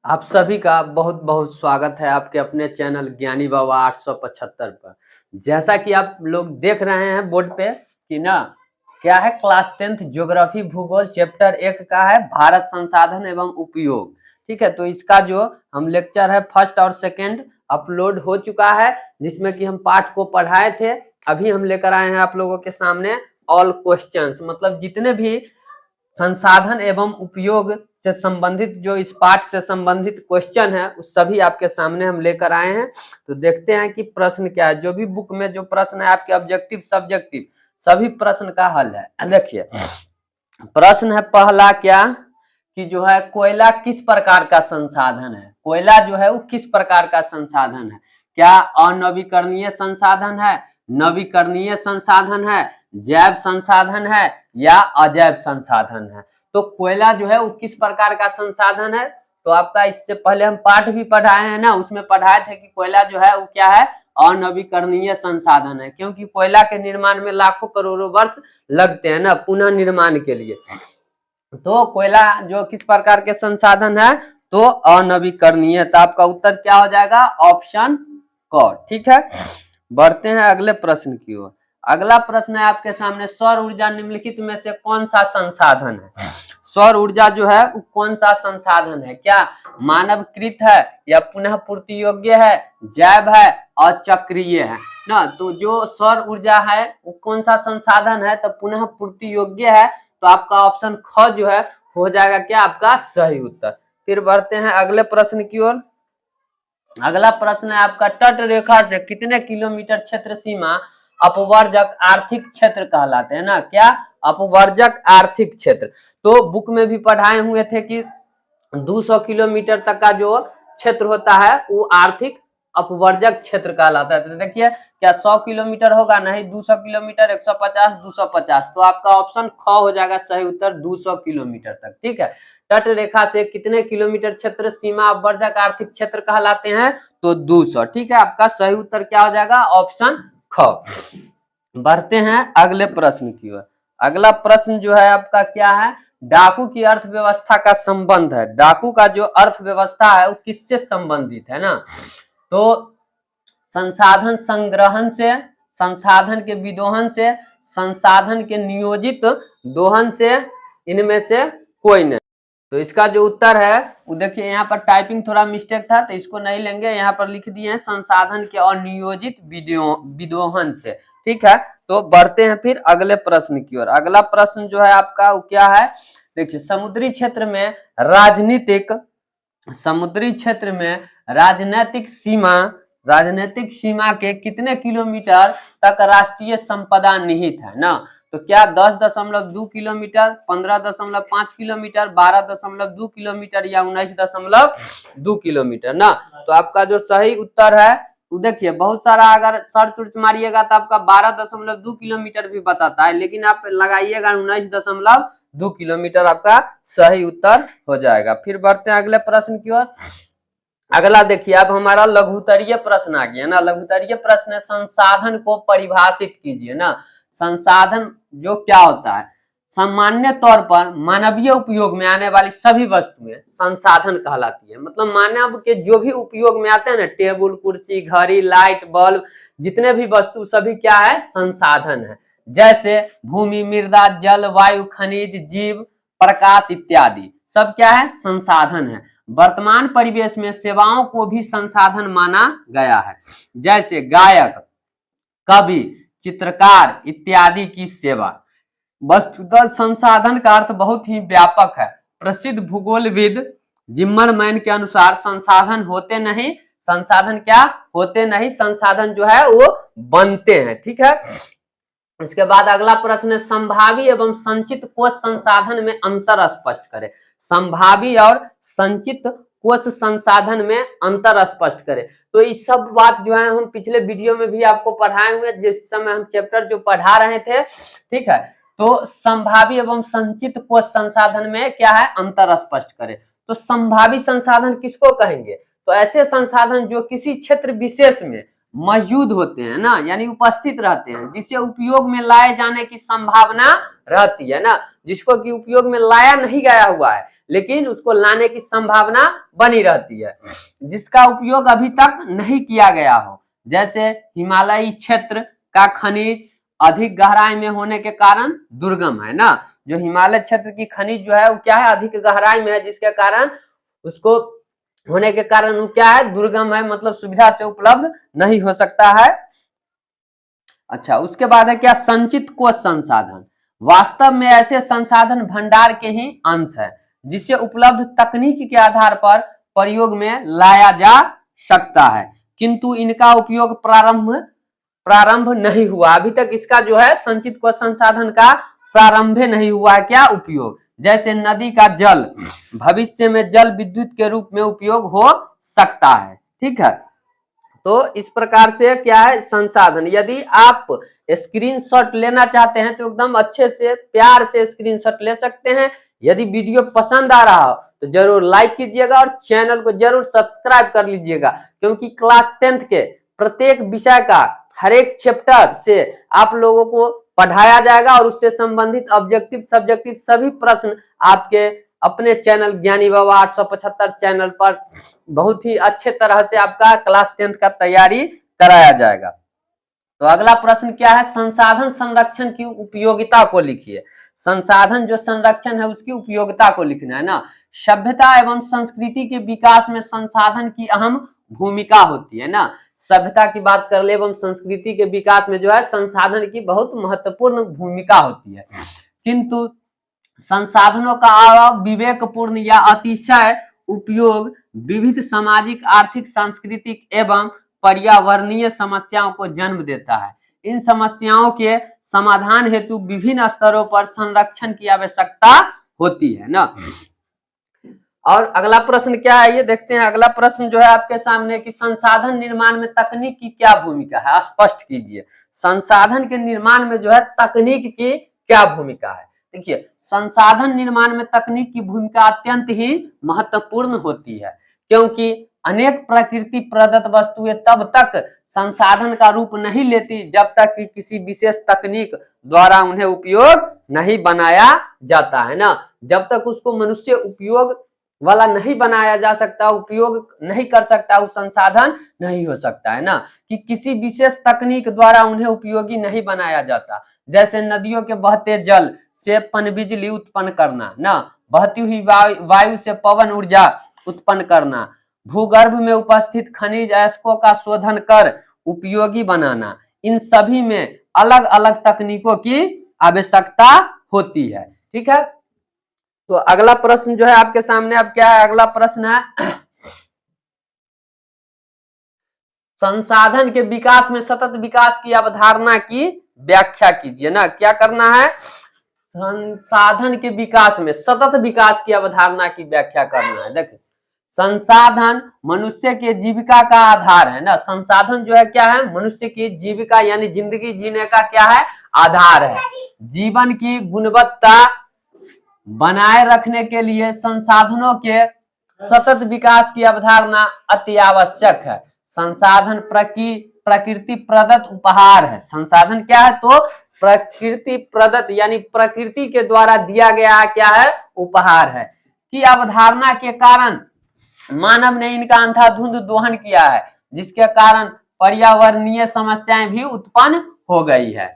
आप सभी का बहुत बहुत स्वागत है आपके अपने चैनल ज्ञानी बाबा 875 पर। जैसा कि आप लोग देख रहे हैं बोर्ड पे कि ना क्या है, क्लास 10th ज्योग्राफी भूगोल चैप्टर 1 का है भारत संसाधन एवं उपयोग। ठीक है, तो इसका जो हम लेक्चर है फर्स्ट और सेकंड अपलोड हो चुका है, जिसमें कि हम पाठ को पढ़ाए थे। अभी हम लेकर आए हैं आप लोगों के सामने ऑल क्वेश्चंस, मतलब जितने भी संसाधन एवं उपयोग से संबंधित जो इस पाठ से संबंधित क्वेश्चन है उस सभी आपके सामने हम लेकर आए हैं। तो देखते हैं कि प्रश्न क्या है। जो भी बुक में जो प्रश्न है आपके ऑब्जेक्टिव सब्जेक्टिव सभी प्रश्न का हल है। देखिए प्रश्न है पहला क्या कि जो है कोयला किस प्रकार का संसाधन है। कोयला जो है वो किस प्रकार का संसाधन है? क्या अनवीकरणीय संसाधन है, नवीकरणीय संसाधन है, जैव संसाधन है या अजैव संसाधन है? तो कोयला जो है वो किस प्रकार का संसाधन है? तो आपका इससे पहले हम पाठ भी पढ़ाए हैं ना, उसमें पढ़ाए थे कि कोयला जो है वो क्या है, अनवीकरणीय संसाधन है, क्योंकि कोयला के निर्माण में लाखों करोड़ों वर्ष लगते हैं ना पुनः निर्माण के लिए। तो कोयला जो किस प्रकार के संसाधन है, तो अनवीकरणीय। तो आपका उत्तर क्या हो जाएगा? ऑप्शन क। ठीक है, बढ़ते हैं अगले प्रश्न की ओर। अगला प्रश्न है आपके सामने, सौर ऊर्जा निम्नलिखित में से कौन सा संसाधन है? सौर ऊर्जा जो है वो कौन सा संसाधन है? क्या मानवकृत है या पुनः पूर्ति योग्य है, जैव है और चक्रीय है ना? तो जो सौर ऊर्जा है वो कौन सा संसाधन है? तो पुनः पूर्ति योग्य है। तो आपका ऑप्शन ख जो है हो जाएगा क्या आपका सही उत्तर। फिर बढ़ते हैं अगले प्रश्न की ओर। अगला प्रश्न है आपका, तट रेखा से कितने किलोमीटर क्षेत्र सीमा अपवर्जक आर्थिक क्षेत्र कहलाते हैं ना? क्या अपवर्जक आर्थिक क्षेत्र। तो बुक में भी पढ़ाए हुए थे कि 200 किलोमीटर तक का जो क्षेत्र होता है वो आर्थिक अपवर्जक क्षेत्र कहलाता है। तो देखिए क्या 100 किलोमीटर होगा? नहीं, 200 किलोमीटर, 150, 250। तो आपका ऑप्शन ख हो जाएगा सही उत्तर, 200 किलोमीटर तक। ठीक है, तट रेखा से कितने किलोमीटर क्षेत्र सीमा अपवर्जक आर्थिक क्षेत्र कहलाते हैं? तो 200। ठीक है, आपका सही उत्तर क्या हो जाएगा? ऑप्शन ख। बढ़ते हैं अगले प्रश्न की ओर। अगला प्रश्न जो है आपका क्या है, डाकू की अर्थव्यवस्था का संबंध है। डाकू का जो अर्थव्यवस्था है वो किससे संबंधित है ना? तो संसाधन संग्रहण से, संसाधन के विदोहन से, संसाधन के नियोजित दोहन से, इनमें से कोई नहीं। तो इसका जो उत्तर है वो देखिए, यहाँ पर टाइपिंग थोड़ा मिस्टेक था तो इसको नहीं लेंगे, यहाँ पर लिख दिए हैं संसाधन के अनियोजित विदोहन से। ठीक है, तो बढ़ते हैं फिर अगले प्रश्न की ओर। अगला प्रश्न जो है आपका वो क्या है, देखिए समुद्री क्षेत्र में राजनीतिक, समुद्री क्षेत्र में राजनीतिक सीमा के कितने किलोमीटर तक राष्ट्रीय संपदा निहित है ना? तो क्या 10.2 किलोमीटर, 15.5 किलोमीटर, 12.2 किलोमीटर या 19.2 किलोमीटर ना? तो आपका जो सही उत्तर है वो देखिए, बहुत सारा अगर सर्च उर्च मारिएगा तो आपका 12.2 किलोमीटर भी बताता है, लेकिन आप लगाइएगा 19.2 किलोमीटर, आपका सही उत्तर हो जाएगा। फिर बढ़ते हैं अगले प्रश्न की ओर। अगला देखिए, अब हमारा लघुत्तरीय प्रश्न आ गया ना। लघुत्तरीय प्रश्न है, संसाधन को परिभाषित कीजिए ना। संसाधन जो क्या होता है? सामान्य तौर पर मानवीय उपयोग में आने वाली सभी वस्तुएं संसाधन कहलाती है। मतलब मानव के जो भी उपयोग में आते हैं ना, टेबल कुर्सी घड़ी लाइट बल्ब जितने भी वस्तु सभी क्या है? संसाधन है। जैसे भूमि मृदा जल वायु खनिज जीव प्रकाश इत्यादि सब क्या है? संसाधन है। वर्तमान परिवेश में सेवाओं को भी संसाधन माना गया है, जैसे गायक कवि चित्रकार इत्यादि की सेवा। वस्तुतः संसाधन का अर्थ बहुत ही व्यापक है। प्रसिद्ध भूगोलविद जिम्मरमैन के अनुसार संसाधन होते नहीं, संसाधन क्या होते नहीं, संसाधन जो है वो बनते हैं। ठीक है, इसके बाद अगला प्रश्न है, संभावी एवं संचित कोश संसाधन में अंतर स्पष्ट करें। संभावी और संचित कोश संसाधन में अंतर स्पष्ट करें। तो इस सब बात जो है हम पिछले वीडियो में भी आपको पढ़ाए हुए, जिस समय हम चैप्टर जो पढ़ा रहे थे। ठीक है, तो संभावी एवं संचित कोश संसाधन में क्या है? अंतर स्पष्ट करें। तो संभावी संसाधन किसको कहेंगे? तो ऐसे संसाधन जो किसी क्षेत्र विशेष में मौजूद होते हैं ना, यानी उपस्थित रहते हैं, जिसे उपयोग में लाए जाने की संभावना रहती है ना, जिसको कि उपयोग में लाया नहीं गया हुआ है लेकिन उसको लाने की संभावना बनी रहती है, जिसका उपयोग अभी तक नहीं किया गया हो। जैसे हिमालयी क्षेत्र का खनिज अधिक गहराई में होने के कारण दुर्गम है ना, जो हिमालय क्षेत्र की खनिज जो है वो क्या है, अधिक गहराई में है, जिसके कारण उसको होने के कारण वो क्या है, दुर्गम है, मतलब सुविधा से उपलब्ध नहीं हो सकता है। अच्छा, उसके बाद है क्या, संचित कोश संसाधन। वास्तव में ऐसे संसाधन भंडार के ही अंश है जिसे उपलब्ध तकनीक के आधार पर प्रयोग में लाया जा सकता है, किंतु इनका उपयोग प्रारंभ नहीं हुआ अभी तक। इसका जो है संचित कोश संसाधन का प्रारंभ नहीं हुआ है क्या, उपयोग। जैसे नदी का जल भविष्य में जल विद्युत के रूप में उपयोग हो सकता है, ठीक है। तो इस प्रकार से क्या है, संसाधन। यदि आप स्क्रीनशॉट लेना चाहते हैं तो एकदम अच्छे से प्यार से स्क्रीनशॉट ले सकते हैं। यदि वीडियो पसंद आ रहा हो तो जरूर लाइक कीजिएगा और चैनल को जरूर सब्सक्राइब कर लीजिएगा, क्योंकि क्लास 10th के प्रत्येक विषय का हर एक चैप्टर से आप लोगों को पढ़ाया जाएगा और उससे संबंधित ऑब्जेक्टिव सब्जेक्टिव सभी प्रश्न आपके अपने चैनल ज्ञानी बाबा 875 चैनल पर बहुत ही अच्छे तरह से आपका क्लास 10th का तैयारी कराया जाएगा। तो अगला प्रश्न क्या है, संसाधन संरक्षण की उपयोगिता को लिखिए। संसाधन जो संरक्षण है उसकी उपयोगिता को लिखना है ना। सभ्यता एवं संस्कृति के विकास में संसाधन की अहम भूमिका होती है ना। सभ्यता की बात कर ले एवं संस्कृति के विकास में जो है संसाधन की बहुत महत्वपूर्ण भूमिका होती है, किंतु संसाधनों का विवेकपूर्ण या अतिशय उपयोग विविध सामाजिक, आर्थिक, सांस्कृतिक एवं पर्यावरणीय समस्याओं को जन्म देता है। इन समस्याओं के समाधान हेतु विभिन्न स्तरों पर संरक्षण की आवश्यकता होती है ना। और अगला प्रश्न क्या है ये देखते हैं। अगला प्रश्न जो है आपके सामने कि संसाधन निर्माण में तकनीक की क्या भूमिका है, स्पष्ट कीजिए। संसाधन के निर्माण में जो है तकनीक की क्या भूमिका है। देखिए, संसाधन निर्माण में तकनीक की भूमिका अत्यंत ही महत्वपूर्ण होती है, क्योंकि अनेक प्रकृति प्रदत्त वस्तुएं तब तक संसाधन का रूप नहीं लेती जब तक कि किसी विशेष तकनीक द्वारा उन्हें उपयोग नहीं बनाया जाता है ना। जब तक उसको मनुष्य उपयोग वाला नहीं बनाया जा सकता, उपयोग नहीं कर सकता, वो संसाधन नहीं हो सकता है ना, कि किसी विशेष तकनीक द्वारा उन्हें उपयोगी नहीं बनाया जाता। जैसे नदियों के बहते जल से पनबिजली उत्पन्न करना ना, बहती हुई वायु से पवन ऊर्जा उत्पन्न करना, भूगर्भ में उपस्थित खनिज अयस्कों का शोधन कर उपयोगी बनाना, इन सभी में अलग अलग तकनीकों की आवश्यकता होती है, ठीक है। तो अगला प्रश्न जो है आपके सामने अब क्या है, अगला प्रश्न है संसाधन के विकास में सतत विकास की अवधारणा की व्याख्या कीजिए ना। क्या करना है, संसाधन के विकास में सतत विकास की अवधारणा की व्याख्या करना है। देखिए, संसाधन मनुष्य के जीविका का आधार है ना। संसाधन जो है क्या है, मनुष्य की जीविका यानी जिंदगी जीने का क्या है, आधार है। जीवन की गुणवत्ता बनाए रखने के लिए संसाधनों के सतत विकास की अवधारणा अति आवश्यक है। संसाधन प्रकृति प्रदत्त उपहार है। संसाधन क्या है, तो प्रकृति प्रदत्त यानी प्रकृति के द्वारा दिया गया क्या है, उपहार है, की अवधारणा के कारण मानव ने इनका अंधाधुंध दोहन किया है, जिसके कारण पर्यावरणीय समस्याएं भी उत्पन्न हो गई है।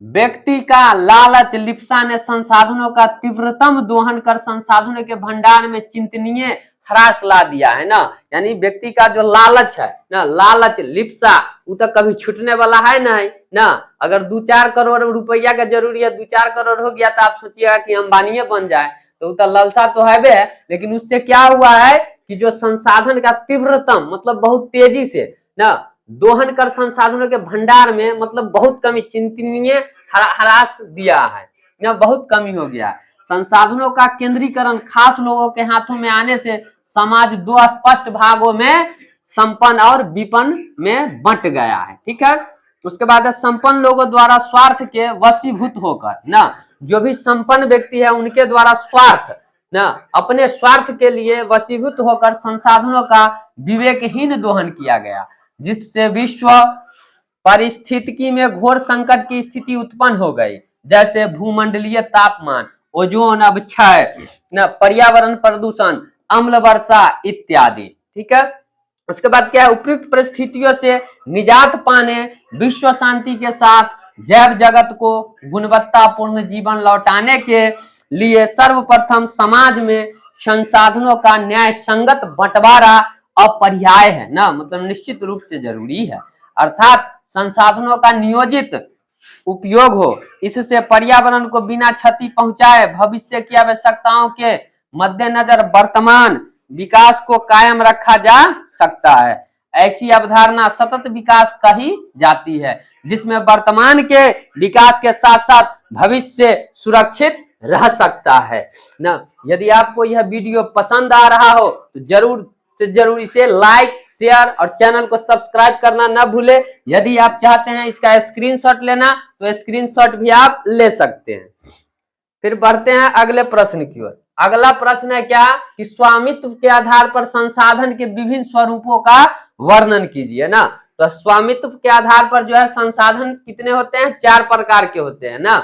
व्यक्ति का लालच लिप्सा ने संसाधनों का तीव्रतम दोहन कर संसाधनों के भंडार में चिंतनीय ह्रास ला दिया है ना। यानी व्यक्ति का जो लालच है ना, लालच लिप्सा, वो तो कभी छूटने वाला है नहीं ना। अगर 2-4 करोड़ रुपया का जरूरी है, 2-4 करोड़ हो गया तो आप सोचिएगा कि अंबानी बन जाए, तो लालसा तो है, लेकिन उससे क्या हुआ है कि जो संसाधन का तीव्रतम मतलब बहुत तेजी से ना दोहन कर संसाधनों के भंडार में मतलब बहुत कमी, चिंतनीय ह्रास दिया है ना, बहुत कमी हो गया। संसाधनों का केंद्रीकरण खास लोगों के हाथों में आने से समाज 2 स्पष्ट भागों में संपन्न और विपन्न में बंट गया है, ठीक है। उसके बाद संपन्न लोगों द्वारा स्वार्थ के वशीभूत होकर ना, जो भी संपन्न व्यक्ति है उनके द्वारा स्वार्थ ना, अपने स्वार्थ के लिए वशीभूत होकर संसाधनों का विवेकहीन दोहन किया गया। जिससे विश्व परिस्थितिकी में घोर संकट की स्थिति उत्पन्न हो गई, जैसे भूमंडलीय तापमान, ओजोन अपक्षय, न पर्यावरण प्रदूषण, अम्ल वर्षा इत्यादि। ठीक है, उसके बाद क्या है, उपयुक्त परिस्थितियों से निजात पाने, विश्व शांति के साथ जैव जगत को गुणवत्तापूर्ण जीवन लौटाने के लिए सर्वप्रथम समाज में संसाधनों का न्याय संगत बंटवारा अपरिहार्य है ना, मतलब निश्चित रूप से जरूरी है। अर्थात संसाधनों का नियोजित उपयोग हो, इससे पर्यावरण को बिना क्षति पहुंचाए भविष्य की आवश्यकताओं के मद्देनजर वर्तमान विकास को कायम रखा जा सकता है। ऐसी अवधारणा सतत विकास कही जाती है, जिसमें वर्तमान के विकास के साथ साथ भविष्य सुरक्षित रह सकता है ना। यदि आपको यह वीडियो पसंद आ रहा हो तो जरूर से जरूर इसे लाइक, शेयर और चैनल को सब्सक्राइब करना ना भूले। यदि आप चाहते हैं इसका स्क्रीनशॉट लेना तो स्क्रीनशॉट भी आप ले सकते हैं। फिर बढ़ते हैं अगले प्रश्न की ओर। अगला प्रश्न है क्या कि स्वामित्व के आधार पर संसाधन के विभिन्न स्वरूपों का वर्णन कीजिए ना। तो स्वामित्व के आधार पर जो है संसाधन कितने होते हैं, 4 प्रकार के होते हैं ना।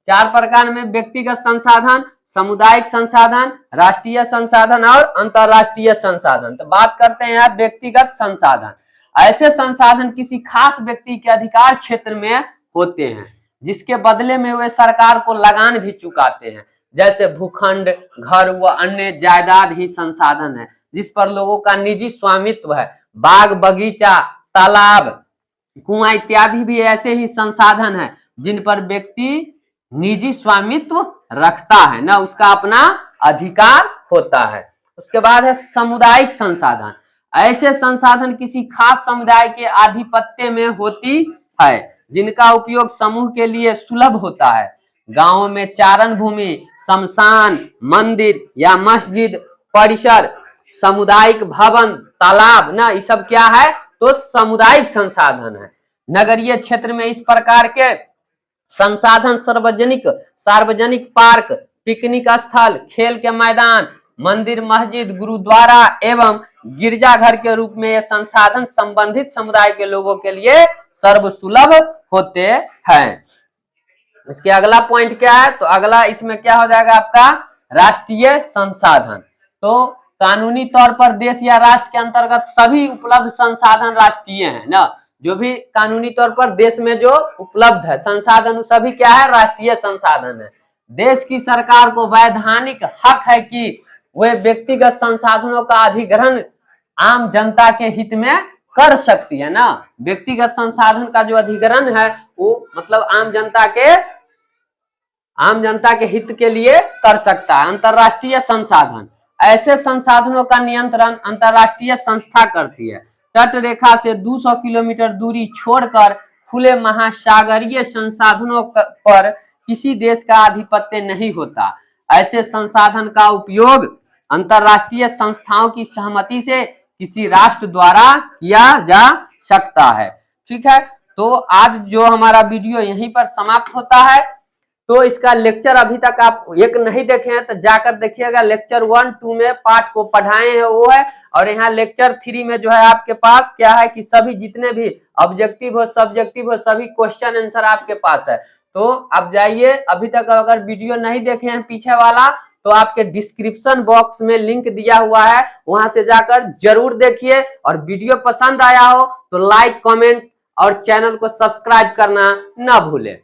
4 प्रकार में व्यक्तिगत संसाधन, सामुदायिक संसाधन, राष्ट्रीय संसाधन और अंतरराष्ट्रीय संसाधन। तो बात करते हैं यहाँ व्यक्तिगत संसाधन। ऐसे संसाधन किसी खास व्यक्ति के अधिकार क्षेत्र में होते हैं, जिसके बदले में वे सरकार को लगान भी चुकाते हैं, जैसे भूखंड, घर व अन्य जायदाद ही संसाधन है जिस पर लोगों का निजी स्वामित्व है। बाग बगीचा, तालाब, कुआं इत्यादि भी ऐसे ही संसाधन है जिन पर व्यक्ति निजी स्वामित्व रखता है ना, उसका अपना अधिकार होता है। उसके बाद है सामुदायिक संसाधन। ऐसे संसाधन किसी खास समुदाय के आधिपत्य में होती है, जिनका उपयोग समूह के लिए सुलभ होता है। गांवों में चारण भूमि, शमशान, मंदिर या मस्जिद परिसर, सामुदायिक भवन, तालाब ना, ये सब क्या है तो सामुदायिक संसाधन है। नगरीय क्षेत्र में इस प्रकार के संसाधन सार्वजनिक पार्क, पिकनिक स्थल, खेल के मैदान, मंदिर, मस्जिद, गुरुद्वारा एवं गिरजाघर के रूप में ये संसाधन संबंधित समुदाय के लोगों के लिए सर्वसुलभ होते हैं। इसके अगला पॉइंट क्या है, तो अगला इसमें क्या हो जाएगा आपका राष्ट्रीय संसाधन। तो कानूनी तौर पर देश या राष्ट्र के अंतर्गत सभी उपलब्ध संसाधन राष्ट्रीय हैं ना। जो भी कानूनी तौर पर देश में जो उपलब्ध है संसाधन सभी क्या है, राष्ट्रीय संसाधन है। देश की सरकार को वैधानिक हक है कि वे व्यक्तिगत संसाधनों का अधिग्रहण आम जनता के हित में कर सकती है ना। व्यक्तिगत संसाधन का जो अधिग्रहण है वो मतलब आम जनता के हित के लिए कर सकता है। अंतरराष्ट्रीय संसाधन, ऐसे संसाधनों का नियंत्रण अंतरराष्ट्रीय संस्था करती है। तट रेखा से 200 किलोमीटर दूरी छोड़कर खुले महासागरीय संसाधनों पर किसी देश का आधिपत्य नहीं होता। ऐसे संसाधन का उपयोग अंतरराष्ट्रीय संस्थाओं की सहमति से किसी राष्ट्र द्वारा किया जा सकता है। ठीक है, तो आज जो हमारा वीडियो यहीं पर समाप्त होता है। तो इसका लेक्चर अभी तक आप एक नहीं देखे हैं तो जाकर देखिएगा। लेक्चर 1, 2 में पाठ को पढ़ाए हैं वो है, और यहाँ लेक्चर 3 में जो है आपके पास क्या है कि सभी जितने भी ऑब्जेक्टिव हो सब्जेक्टिव हो सभी क्वेश्चन आंसर आपके पास है। तो आप जाइए, अभी तक अगर वीडियो नहीं देखे हैं पीछे वाला तो आपके डिस्क्रिप्शन बॉक्स में लिंक दिया हुआ है, वहां से जाकर जरूर देखिए। और वीडियो पसंद आया हो तो लाइक, कमेंट और चैनल को सब्सक्राइब करना ना भूलें।